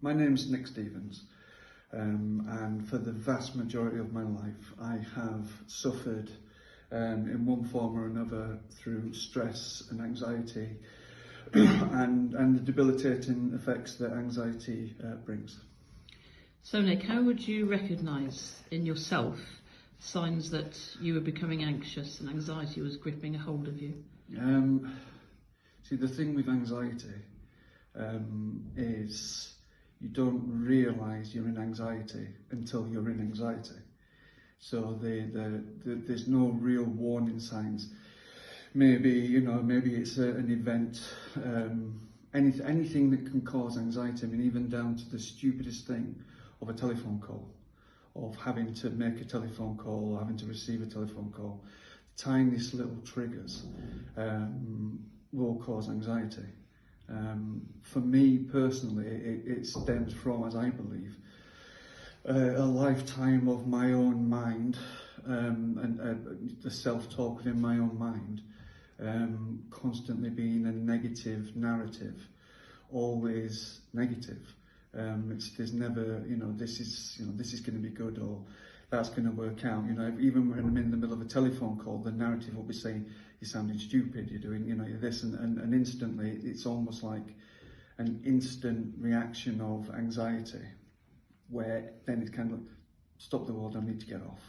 My name's Nick Stevens, and for the vast majority of my life I have suffered in one form or another through stress and anxiety and the debilitating effects that anxiety brings. So Nick, how would you recognise in yourself signs that you were becoming anxious and anxiety was gripping a hold of you? See, the thing with anxiety is you don't realise you're in anxiety until you're in anxiety. So there's no real warning signs. Maybe it's an event, anything that can cause anxiety. I mean, even down to the stupidest thing of a telephone call, of having to make a telephone call or having to receive a telephone call. The tiniest little triggers will cause anxiety. For me personally, it stems from, as I believe, a lifetime of my own mind and the self-talk within my own mind, constantly being a negative narrative, always negative. There's never, this is going to be good, or that's going to work out. Even when I'm in the middle of a telephone call, the narrative will be saying, you're sounding stupid, you're doing, you're this, and instantly, it's almost like an instant reaction of anxiety, where then it's kind of like, stop the world, I need to get off.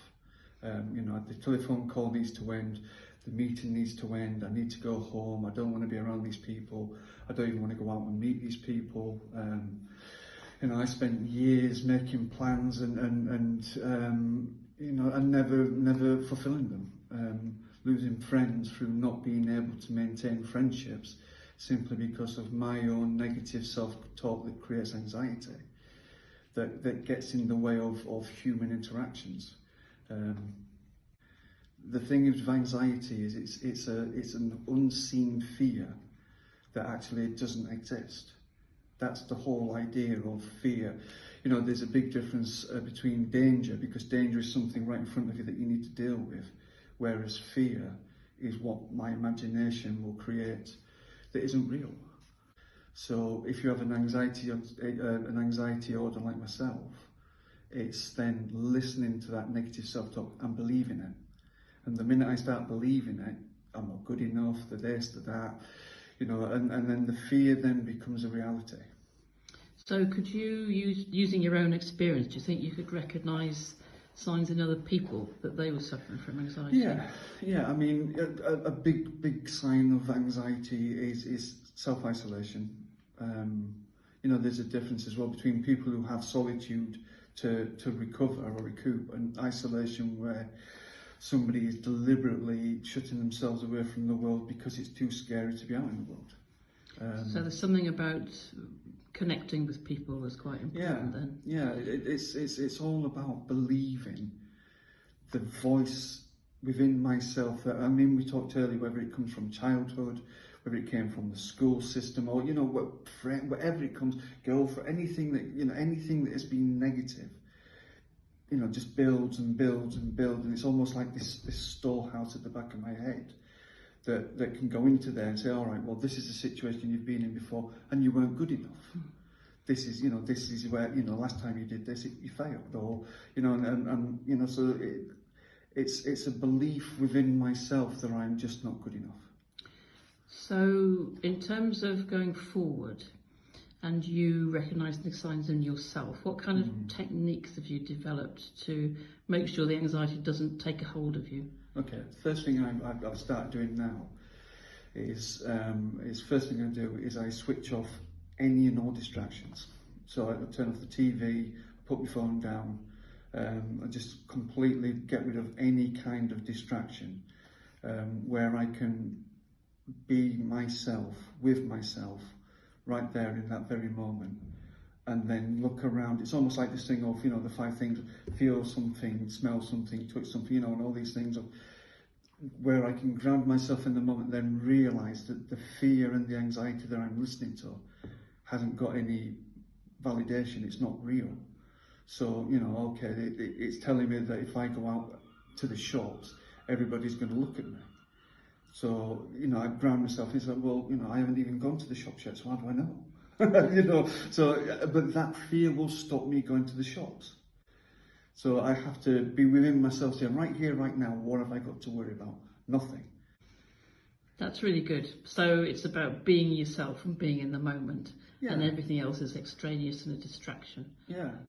The telephone call needs to end, the meeting needs to end, I need to go home, I don't want to be around these people, I don't even want to go out and meet these people. I spent years making plans and never fulfilling them. Losing friends through not being able to maintain friendships simply because of my own negative self-talk that creates anxiety, that gets in the way of human interactions. The thing with anxiety is it's an unseen fear that actually doesn't exist. That's the whole idea of fear. There's a big difference between danger, because danger is something right in front of you that you need to deal with, whereas fear is what my imagination will create that isn't real. So if you have an anxiety order like myself, it's then listening to that negative self-talk and believing it. And the minute I start believing it, I'm not good enough, the this, the that, and then the fear then becomes a reality. So could you, using your own experience, do you think you could recognise signs in other people that they were suffering from anxiety? Yeah. I mean, a big sign of anxiety is self-isolation. There's a difference as well between people who have solitude to recover or recoup, and isolation where somebody is deliberately shutting themselves away from the world because it's too scary to be out in the world. So there's something about connecting with people that's quite important then. Yeah, it's all about believing the voice within myself. We talked earlier, whether it comes from childhood, whether it came from the school system, or whatever it comes, girlfriend, anything that has been negative, just builds and builds and builds, and it's almost like this storehouse at the back of my head that can go into there and say, all right, well, this is a situation you've been in before and you weren't good enough. This is where, last time you did this, you failed, or, so it's a belief within myself that I'm just not good enough. So in terms of going forward, and you recognising the signs in yourself, what kind of techniques have you developed to make sure the anxiety doesn't take a hold of you? Okay, the first thing I've started doing now is first thing I do is I switch off any and all distractions. So I turn off the TV, put my phone down, I just completely get rid of any kind of distraction, where I can be myself, with myself, right there in that very moment, and then look around. It's almost like this thing of, the 5 things: feel something, smell something, touch something, and all these things, where I can ground myself in the moment, then realise that the fear and the anxiety that I'm listening to hasn't got any validation, it's not real. So, it's telling me that if I go out to the shops, everybody's going to look at me. So, I ground myself and say, well, I haven't even gone to the shops yet, so how do I know? you know. So, but that fear will stop me going to the shops. So I have to be within myself, saying, right here, right now, what have I got to worry about? Nothing. That's really good. So it's about being yourself and being in the moment, Yeah. and everything else is extraneous and a distraction. Yeah.